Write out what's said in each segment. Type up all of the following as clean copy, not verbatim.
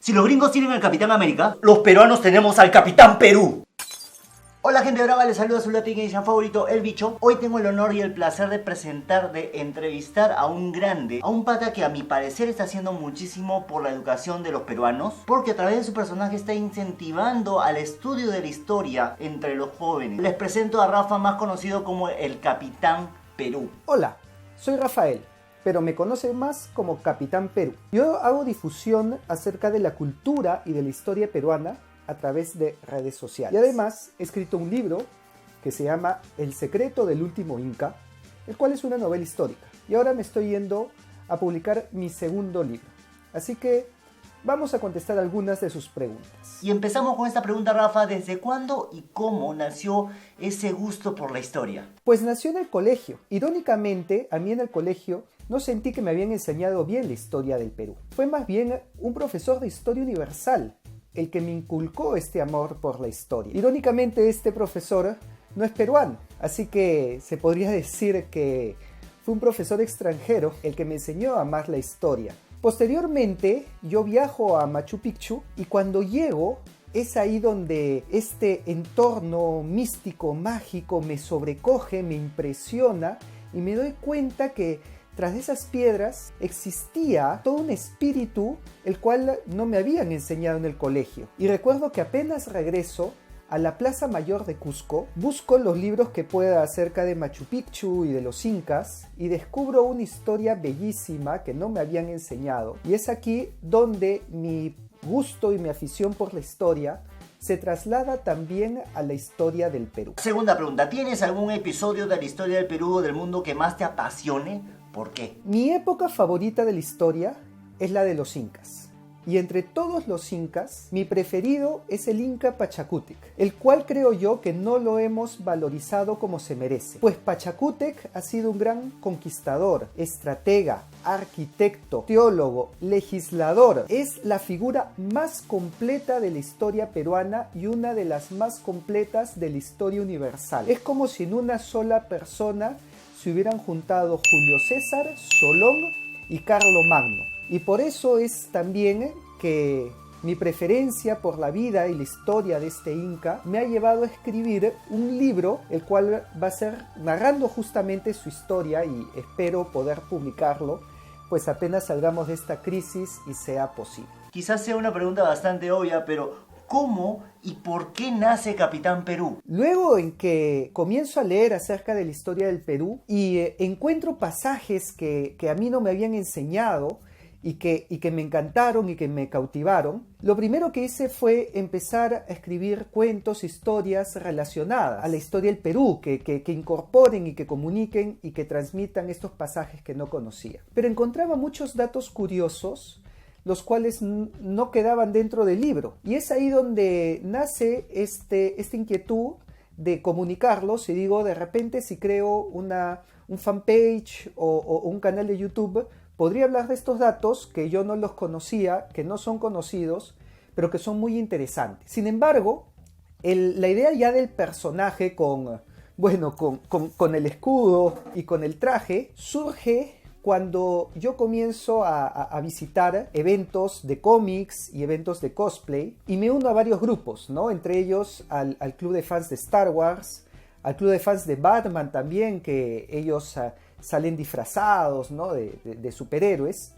Si los gringos tienen al Capitán América, los peruanos tenemos al Capitán Perú. Hola gente brava, les saluda su Latin Asian favorito, El Bicho. Hoy tengo el honor y el placer de presentar, de entrevistar a un grande, a un pata que a mi parecer está haciendo muchísimo por la educación de los peruanos, porque a través de su personaje está incentivando al estudio de la historia entre los jóvenes. Les presento a Rafa, más conocido como el Capitán Perú. Hola, soy Rafael, pero me conocen más como Capitán Perú. Yo hago difusión acerca de la cultura y de la historia peruana a través de redes sociales. Y además he escrito un libro que se llama El secreto del último Inca, el cual es una novela histórica. Y ahora me estoy yendo a publicar mi segundo libro. Así que vamos a contestar algunas de sus preguntas. Y empezamos con esta pregunta, Rafa. ¿Desde cuándo y cómo nació ese gusto por la historia? Pues nació en el colegio. Irónicamente, a mí en el colegio no sentí que me habían enseñado bien la historia del Perú. Fue más bien un profesor de historia universal el que me inculcó este amor por la historia. Irónicamente, este profesor no es peruano, así que se podría decir que fue un profesor extranjero el que me enseñó a amar la historia. Posteriormente, yo viajo a Machu Picchu y cuando llego, es ahí donde este entorno místico, mágico, me sobrecoge, me impresiona y me doy cuenta que tras esas piedras existía todo un espíritu el cual no me habían enseñado en el colegio. Y recuerdo que apenas regreso a la Plaza Mayor de Cusco, busco los libros que pueda acerca de Machu Picchu y de los incas y descubro una historia bellísima que no me habían enseñado. Y es aquí donde mi gusto y mi afición por la historia se traslada también a la historia del Perú. Segunda pregunta, ¿tienes algún episodio de la historia del Perú o del mundo que más te apasione? ¿Por qué? Mi época favorita de la historia es la de los incas. Y entre todos los incas, mi preferido es el Inca Pachacútec, el cual creo yo que no lo hemos valorizado como se merece. Pues Pachacútec ha sido un gran conquistador, estratega, arquitecto, teólogo, legislador. Es la figura más completa de la historia peruana y una de las más completas de la historia universal. Es como si en una sola persona se hubieran juntado Julio César, Solón y Carlomagno. Y por eso es también que mi preferencia por la vida y la historia de este Inca me ha llevado a escribir un libro, el cual va a ser narrando justamente su historia y espero poder publicarlo, pues apenas salgamos de esta crisis y sea posible. Quizás sea una pregunta bastante obvia, pero ¿cómo y por qué nace Capitán Perú? Luego en que comienzo a leer acerca de la historia del Perú y encuentro pasajes que a mí no me habían enseñado y que me encantaron y que me cautivaron, lo primero que hice fue empezar a escribir cuentos, historias relacionadas a la historia del Perú, que incorporen y que comuniquen y que transmitan estos pasajes que no conocía. Pero encontraba muchos datos curiosos, los cuales no quedaban dentro del libro. Y es ahí donde nace esta inquietud de comunicarlos y digo, de repente si creo un fanpage o un canal de YouTube, podría hablar de estos datos que yo no los conocía, que no son conocidos, pero que son muy interesantes. Sin embargo, la idea ya del personaje con el escudo y con el traje surge cuando yo comienzo a visitar eventos de cómics y eventos de cosplay y me uno a varios grupos, ¿no? Entre ellos al club de fans de Star Wars, al club de fans de Batman también, que ellos salen disfrazados, ¿no? de superhéroes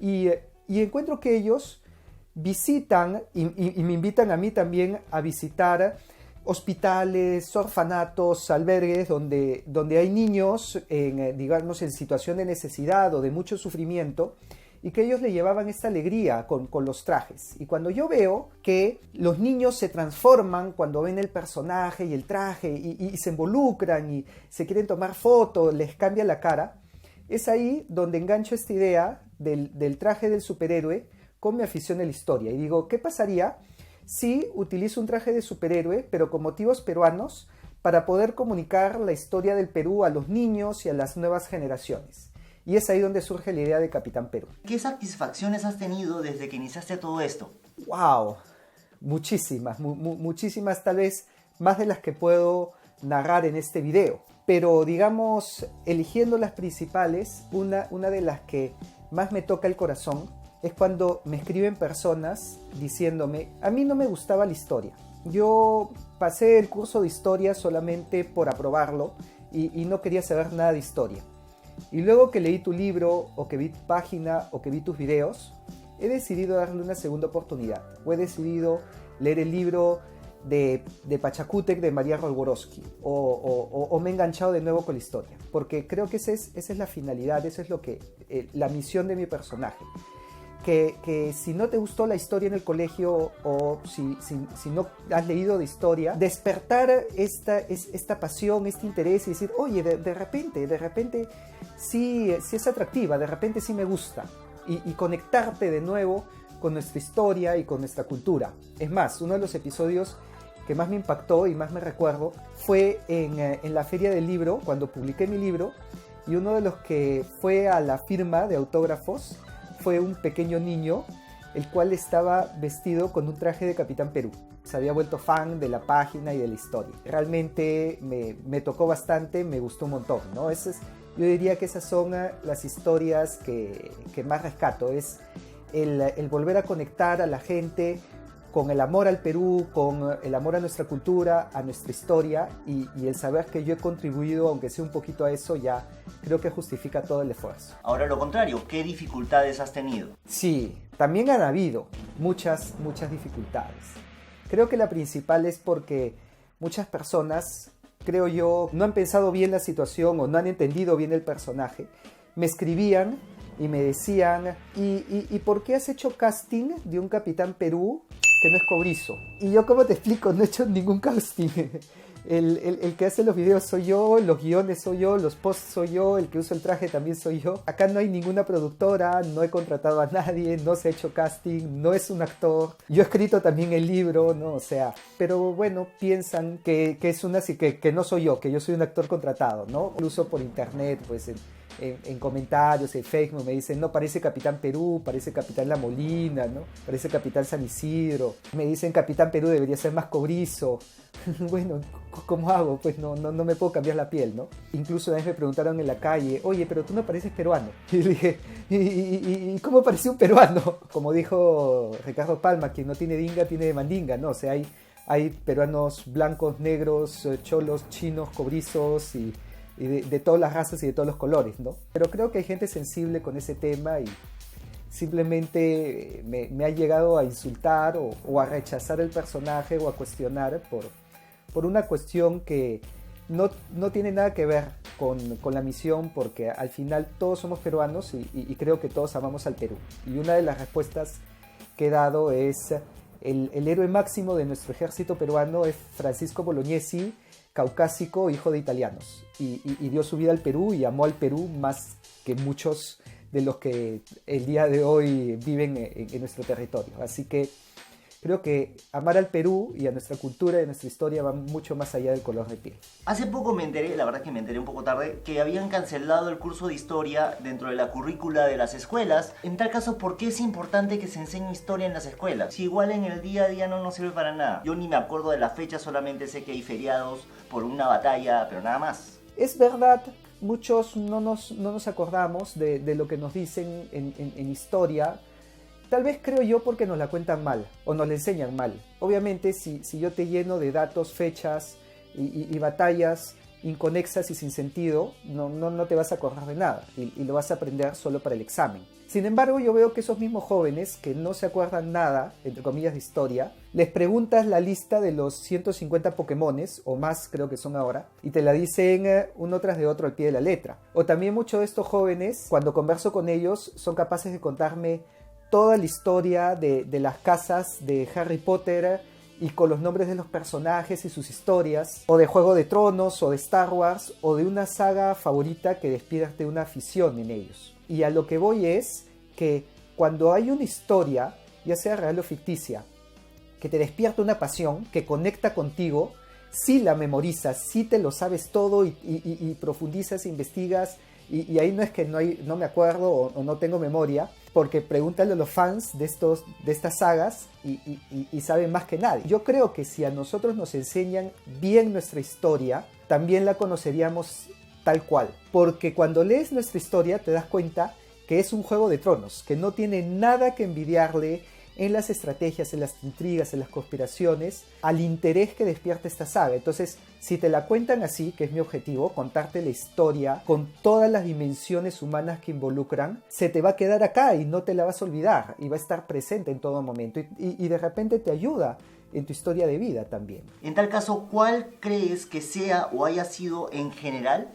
y encuentro que ellos visitan y me invitan a mí también a visitar hospitales, orfanatos, albergues donde hay niños digamos en situación de necesidad o de mucho sufrimiento y que ellos le llevaban esta alegría con los trajes. Y cuando yo veo que los niños se transforman cuando ven el personaje y el traje y se involucran y se quieren tomar fotos, les cambia la cara, es ahí donde engancho esta idea del traje del superhéroe con mi afición a la historia. Y digo, ¿qué pasaría si utilizo un traje de superhéroe, pero con motivos peruanos, para poder comunicar la historia del Perú a los niños y a las nuevas generaciones? Y es ahí donde surge la idea de Capitán Perú. ¿Qué satisfacciones has tenido desde que iniciaste todo esto? ¡Wow! Muchísimas, muchísimas, tal vez más de las que puedo narrar en este video. Pero digamos, eligiendo las principales, una de las que más me toca el corazón es cuando me escriben personas diciéndome, a mí no me gustaba la historia. Yo pasé el curso de historia solamente por aprobarlo y no quería saber nada de historia. Y luego que leí tu libro, o que vi tu página, o que vi tus videos, he decidido darle una segunda oportunidad. O he decidido leer el libro de Pachacútec de María Rolborowski, o me he enganchado de nuevo con la historia. Porque creo que esa es la finalidad, esa es la misión de mi personaje. Que si no te gustó la historia en el colegio o si no has leído de historia, despertar esta pasión, este interés y decir, oye, de repente sí es atractiva, de repente sí me gusta, y conectarte de nuevo con nuestra historia y con nuestra cultura. Es más, uno de los episodios que más me impactó y más me recuerdo fue en la Feria del Libro, cuando publiqué mi libro, y uno de los que fue a la firma de autógrafos fue un pequeño niño, el cual estaba vestido con un traje de Capitán Perú. Se había vuelto fan de la página y de la historia. Realmente me tocó bastante, me gustó un montón, ¿no? Yo diría que esas son las historias que más rescato. Es el volver a conectar a la gente con el amor al Perú, con el amor a nuestra cultura, a nuestra historia, y el saber que yo he contribuido, aunque sea un poquito a eso, ya creo que justifica todo el esfuerzo. Ahora lo contrario, ¿qué dificultades has tenido? Sí, también han habido muchas dificultades. Creo que la principal es porque muchas personas, creo yo, no han pensado bien la situación o no han entendido bien el personaje. Me escribían y me decían, ¿y por qué has hecho casting de un Capitán Perú que no es cobrizo? Y yo, ¿cómo te explico? No he hecho ningún casting. El que hace los videos soy yo, los guiones soy yo, los posts soy yo, el que usa el traje también soy yo. Acá no hay ninguna productora, no he contratado a nadie, no se ha hecho casting, no es un actor. Yo he escrito también el libro, ¿no? O sea, pero bueno, piensan que es que no soy yo, que yo soy un actor contratado, ¿no? Incluso por internet, pues en comentarios, en Facebook me dicen, no, parece Capitán Perú, parece Capitán La Molina, ¿no? Parece Capitán San Isidro. Me dicen Capitán Perú debería ser más cobrizo. Bueno, ¿cómo hago? Pues no me puedo cambiar la piel, ¿no? Incluso una vez me preguntaron en la calle, oye, pero tú no pareces peruano. Y le dije, ¿y cómo parece un peruano? Como dijo Ricardo Palma, quien no tiene dinga, tiene de mandinga, ¿no? O sea, hay peruanos blancos, negros, cholos, chinos, cobrizos y de todas las razas y de todos los colores, ¿no? Pero creo que hay gente sensible con ese tema y simplemente me ha llegado a insultar o a rechazar el personaje o a cuestionar por una cuestión que no tiene nada que ver con la misión, porque al final todos somos peruanos y creo que todos amamos al Perú. Y una de las respuestas que he dado es el héroe máximo de nuestro ejército peruano es Francisco Bolognesi, caucásico, hijo de italianos, y dio su vida al Perú y amó al Perú más que muchos de los que el día de hoy viven en nuestro territorio. Así que creo que amar al Perú y a nuestra cultura y a nuestra historia va mucho más allá del color de piel. Hace poco me enteré, la verdad es que me enteré un poco tarde, que habían cancelado el curso de historia dentro de la currícula de las escuelas. En tal caso, ¿por qué es importante que se enseñe historia en las escuelas? Si igual en el día a día no nos sirve para nada. Yo ni me acuerdo de la fecha, solamente sé que hay feriados por una batalla, pero nada más. Es verdad, muchos no nos acordamos de lo que nos dicen en historia. Tal vez, creo yo, porque nos la cuentan mal o nos la enseñan mal. Obviamente, si yo te lleno de datos, fechas y batallas inconexas y sin sentido, no te vas a acordar de nada y lo vas a aprender solo para el examen. Sin embargo, yo veo que esos mismos jóvenes que no se acuerdan nada, entre comillas, de historia, les preguntas la lista de los 150 Pokémones, o más creo que son ahora, y te la dicen uno tras de otro al pie de la letra. O también muchos de estos jóvenes, cuando converso con ellos, son capaces de contarme toda la historia de las casas de Harry Potter y con los nombres de los personajes y sus historias, o de Juego de Tronos, o de Star Wars, o de una saga favorita que despierte una afición en ellos. Y a lo que voy es que cuando hay una historia, ya sea real o ficticia, que te despierta una pasión, que conecta contigo, si la memorizas, si te lo sabes todo y profundizas, investigas, y ahí no es que no me acuerdo o no tengo memoria, porque pregúntale a los fans de estas sagas y saben más que nadie. Yo creo que si a nosotros nos enseñan bien nuestra historia, también la conoceríamos tal cual. Porque cuando lees nuestra historia te das cuenta que es un Juego de Tronos, que no tiene nada que envidiarle en las estrategias, en las intrigas, en las conspiraciones, al interés que despierta esta saga. Entonces, si te la cuentan así, que es mi objetivo, contarte la historia con todas las dimensiones humanas que involucran, se te va a quedar acá y no te la vas a olvidar y va a estar presente en todo momento y de repente te ayuda en tu historia de vida también. En tal caso, ¿cuál crees que sea o haya sido en general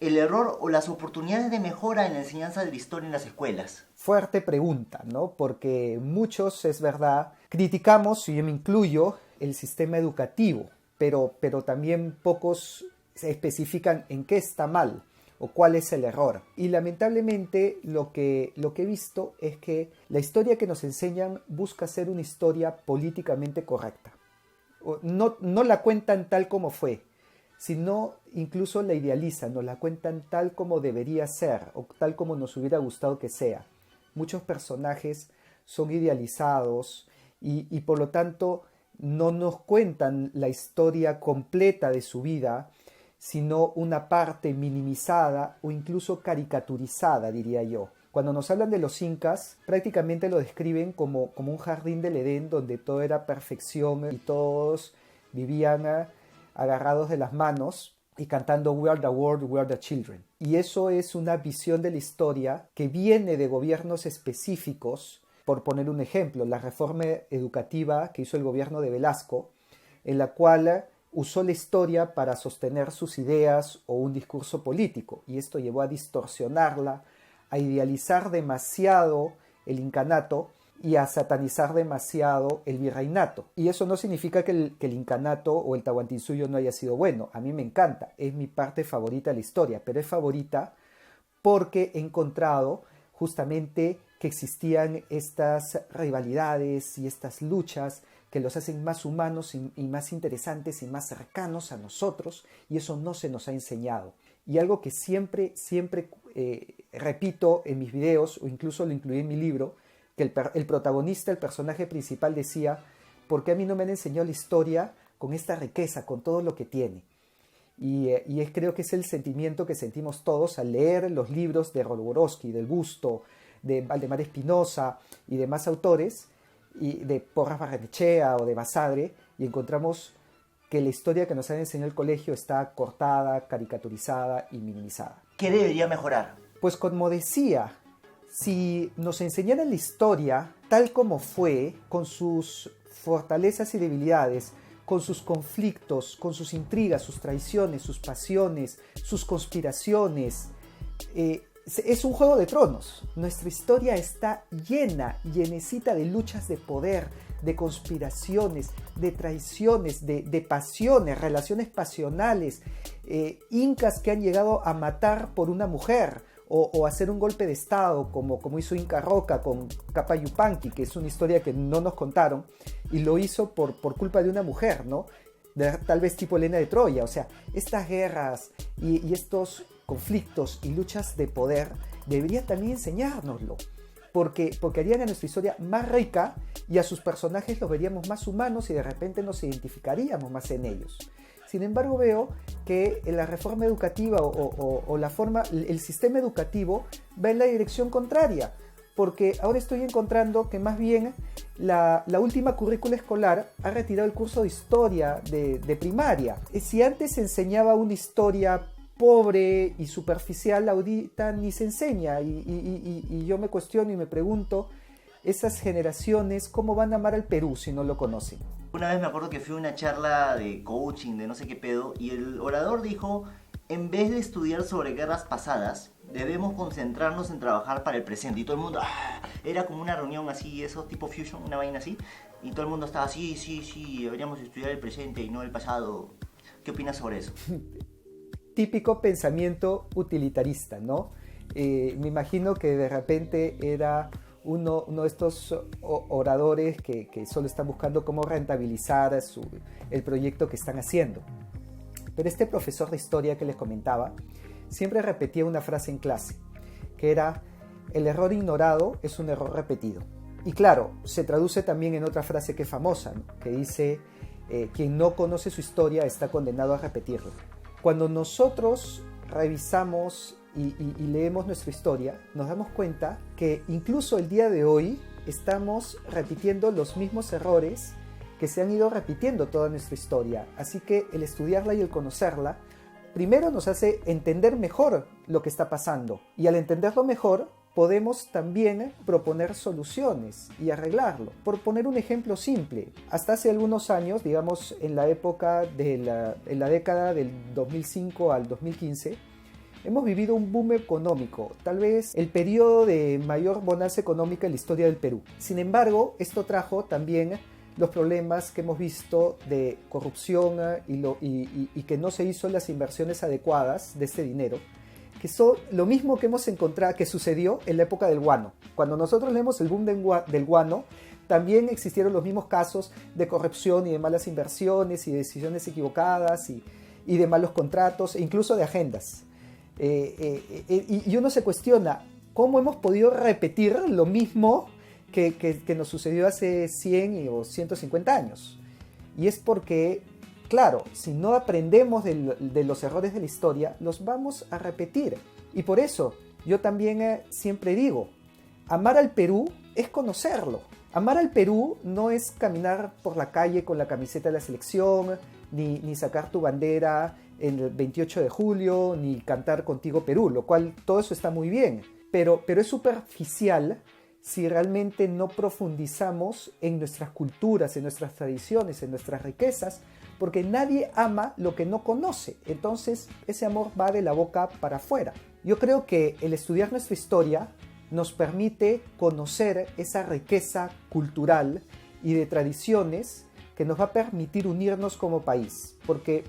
el error o las oportunidades de mejora en la enseñanza de la historia en las escuelas? Fuerte pregunta, ¿no? Porque muchos, es verdad, criticamos, y yo me incluyo, el sistema educativo, pero también pocos se especifican en qué está mal o cuál es el error. Y lamentablemente lo que he visto es que la historia que nos enseñan busca ser una historia políticamente correcta. No la cuentan tal como fue, sino incluso la idealizan, nos la cuentan tal como debería ser o tal como nos hubiera gustado que sea. Muchos personajes son idealizados y por lo tanto no nos cuentan la historia completa de su vida, sino una parte minimizada o incluso caricaturizada, diría yo. Cuando nos hablan de los incas, prácticamente lo describen como un jardín del Edén donde todo era perfección y todos vivían agarrados de las manos y cantando We are the world, we are the children. Y eso es una visión de la historia que viene de gobiernos específicos. Por poner un ejemplo, la reforma educativa que hizo el gobierno de Velasco, en la cual usó la historia para sostener sus ideas o un discurso político, y esto llevó a distorsionarla, a idealizar demasiado el incanato y a satanizar demasiado el virreinato. Y eso no significa que el incanato o el Tahuantinsuyo no haya sido bueno. A mí me encanta, es mi parte favorita de la historia, pero es favorita porque he encontrado justamente que existían estas rivalidades y estas luchas que los hacen más humanos y más interesantes y más cercanos a nosotros, y eso no se nos ha enseñado. Y algo que siempre repito en mis videos, o incluso lo incluí en mi libro, que el protagonista, el personaje principal decía, ¿por qué a mí no me han enseñado la historia con esta riqueza, con todo lo que tiene? Creo que es el sentimiento que sentimos todos al leer los libros de Rogorovsky, del Busto, de Valdemar Espinosa y demás autores, y de Porras Barrenechea o de Basadre, y encontramos que la historia que nos han enseñado el colegio está cortada, caricaturizada y minimizada. ¿Qué debería mejorar? Pues como decía, si nos enseñaran la historia tal como fue, con sus fortalezas y debilidades, con sus conflictos, con sus intrigas, sus traiciones, sus pasiones, sus conspiraciones, es un Juego de Tronos. Nuestra historia está llenecita de luchas de poder, de conspiraciones, de traiciones, de pasiones, relaciones pasionales, incas que han llegado a matar por una mujer o hacer un golpe de estado como hizo Inca Roca con Capa Yupanqui, que es una historia que no nos contaron, y lo hizo por culpa de una mujer, ¿no? Tal vez tipo Helena de Troya. O sea, estas guerras y estos conflictos y luchas de poder deberían también enseñárnoslo, porque harían a nuestra historia más rica y a sus personajes los veríamos más humanos y de repente nos identificaríamos más en ellos. Sin embargo, veo que la reforma educativa el sistema educativo va en la dirección contraria, porque ahora estoy encontrando que más bien la última currícula escolar ha retirado el curso de historia de primaria. Si antes se enseñaba una historia pobre y superficial, ahorita ni se enseña, y yo me cuestiono y me pregunto, esas generaciones, ¿cómo van a amar al Perú si no lo conocen? Una vez me acuerdo que fui a una charla de coaching, de no sé qué pedo, y el orador dijo, en vez de estudiar sobre guerras pasadas, debemos concentrarnos en trabajar para el presente. Y todo el mundo, era como una reunión así, eso tipo fusion, una vaina así, y todo el mundo estaba, sí, deberíamos estudiar el presente y no el pasado. ¿Qué opinas sobre eso? Típico pensamiento utilitarista, ¿no? Me imagino que de repente era uno de estos oradores que solo están buscando cómo rentabilizar el proyecto que están haciendo. Pero este profesor de historia que les comentaba siempre repetía una frase en clase, que era: el error ignorado es un error repetido. Y claro, se traduce también en otra frase que es famosa, ¿no? Que dice, quien no conoce su historia está condenado a repetirla. Cuando nosotros revisamos y leemos nuestra historia, nos damos cuenta que incluso el día de hoy estamos repitiendo los mismos errores que se han ido repitiendo toda nuestra historia. Así que el estudiarla y el conocerla, primero nos hace entender mejor lo que está pasando. Y al entenderlo mejor, podemos también proponer soluciones y arreglarlo. Por poner un ejemplo simple, hasta hace algunos años, digamos en la época en la década del 2005 al 2015, hemos vivido un boom económico, tal vez el periodo de mayor bonanza económica en la historia del Perú. Sin embargo, esto trajo también los problemas que hemos visto de corrupción y que no se hizo las inversiones adecuadas de este dinero, que son lo mismo que hemos encontrado que sucedió en la época del guano. Cuando nosotros leemos el boom del guano, también existieron los mismos casos de corrupción y de malas inversiones y de decisiones equivocadas y de malos contratos e incluso de agendas. Y uno se cuestiona cómo hemos podido repetir lo mismo que nos sucedió hace 100 o 150 años. Y es porque, claro, si no aprendemos de los errores de la historia, los vamos a repetir. Y por eso yo también siempre digo, amar al Perú es conocerlo. Amar al Perú no es caminar por la calle con la camiseta de la selección, ni sacar tu bandera el 28 de julio, ni cantar Contigo Perú, lo cual todo eso está muy bien. Pero es superficial si realmente no profundizamos en nuestras culturas, en nuestras tradiciones, en nuestras riquezas, porque nadie ama lo que no conoce. Entonces ese amor va de la boca para afuera. Yo creo que el estudiar nuestra historia nos permite conocer esa riqueza cultural y de tradiciones que nos va a permitir unirnos como país, porque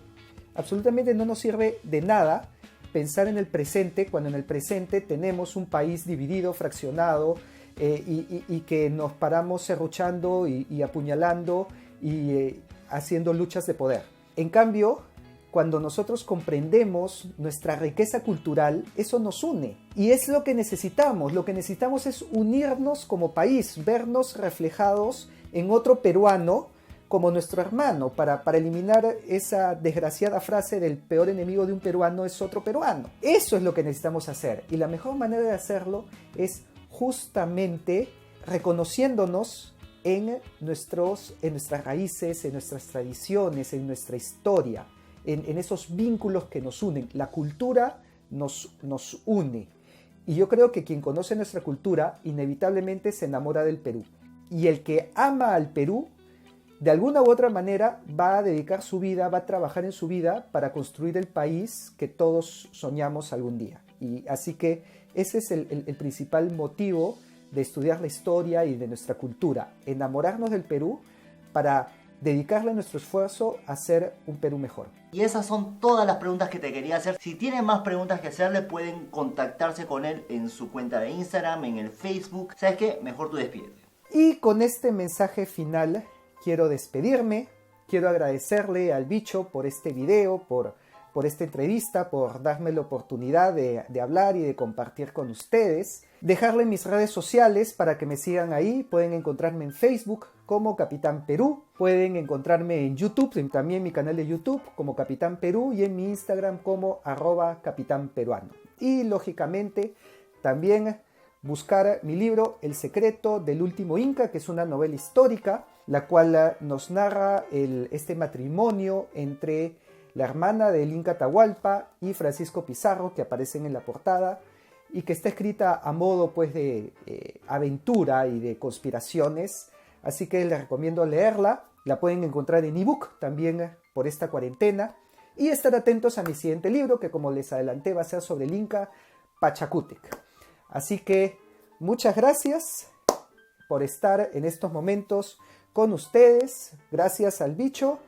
absolutamente no nos sirve de nada pensar en el presente cuando en el presente tenemos un país dividido, fraccionado, y que nos paramos serruchando y apuñalando y haciendo luchas de poder. En cambio, cuando nosotros comprendemos nuestra riqueza cultural, eso nos une. Y es lo que necesitamos. Lo que necesitamos es unirnos como país, vernos reflejados en otro peruano como nuestro hermano, para eliminar esa desgraciada frase del peor enemigo de un peruano es otro peruano. Eso es lo que necesitamos hacer. Y la mejor manera de hacerlo es justamente reconociéndonos en nuestras raíces, en nuestras tradiciones, en nuestra historia, en esos vínculos que nos unen. La cultura nos une. Y yo creo que quien conoce nuestra cultura inevitablemente se enamora del Perú. Y el que ama al Perú, de alguna u otra manera va a dedicar su vida, va a trabajar en su vida para construir el país que todos soñamos algún día. Y así que ese es el principal motivo de estudiar la historia y de nuestra cultura, enamorarnos del Perú para dedicarle nuestro esfuerzo a hacer un Perú mejor. Y esas son todas las preguntas que te quería hacer. Si tienen más preguntas que hacerle, pueden contactarse con él en su cuenta de Instagram, en el Facebook. ¿Sabes qué? Mejor tú despídete. Y con este mensaje final quiero despedirme. Quiero agradecerle al Bicho por este video, por esta entrevista, por darme la oportunidad de hablar y de compartir con ustedes. Dejarle mis redes sociales para que me sigan ahí. Pueden encontrarme en Facebook como Capitán Perú. Pueden encontrarme en YouTube, también mi canal de YouTube como Capitán Perú, y en mi Instagram como @capitánperuano. Y lógicamente también buscar mi libro El secreto del último Inca, que es una novela histórica, la cual nos narra este matrimonio entre la hermana del Inca Atahualpa y Francisco Pizarro, que aparecen en la portada, y que está escrita a modo pues de aventura y de conspiraciones. Así que les recomiendo leerla. La pueden encontrar en ebook también por esta cuarentena. Y estar atentos a mi siguiente libro, que como les adelanté va a ser sobre el Inca Pachacútec. Así que muchas gracias por estar en estos momentos con ustedes. Gracias al Bicho.